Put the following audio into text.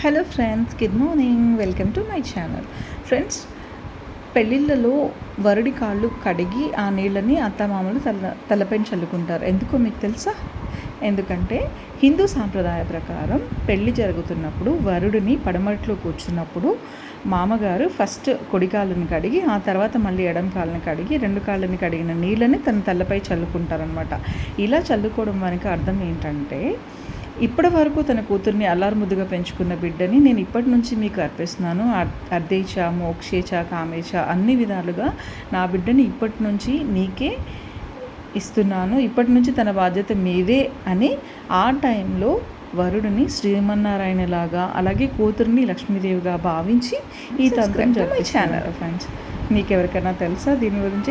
Hello friends, good morning. Welcome to my channel. Friends, పెళ్ళిళ్ళలో వరుడి కాళ్ళు కడిగి ఆ నీళ్ళని అత్తమామలు తలపైన చల్లుకుంటారు. ఎందుకో మీకు తెలుసా? ఎందుకంటే హిందూ సాంప్రదాయ ప్రకారం పెళ్ళి జరుగుతున్నప్పుడు వరుడిని పడమట్లో కూర్చున్నప్పుడు మామగారు ఫస్ట్ కుడి కాళ్ళని కడిగి ఆ తర్వాత మళ్ళీ ఎడమ కాళ్ళని కడిగి 2 కాళ్ళని కడిగిన నీళ్ళని తన తలపై చల్లుకుంటారనమాట. ఇలా చల్లుకోవడం వెనుక అర్థం ఏంటంటే, ఇప్పటి వరకు తన కూతుర్ని అల్లారుముద్దుగా పెంచుకున్న బిడ్డని నేను ఇప్పటి నుంచి మీకు అర్పిస్తున్నాను. అర్ధేచ, మోక్షేచ, కామేచ అన్ని విధాలుగా నా బిడ్డని ఇప్పటి నుంచి నీకే ఇస్తున్నాను. ఇప్పటి నుంచి తన బాధ్యత మీదే అని ఆ టైంలో వరుడిని శ్రీమన్నారాయణలాగా, అలాగే కూతుర్ని లక్ష్మీదేవిగా భావించి ఈ తంత్రం జరిపించారు. ఫ్రెండ్స్, మీకు ఎవరికైనా తెలుసా దీని గురించి?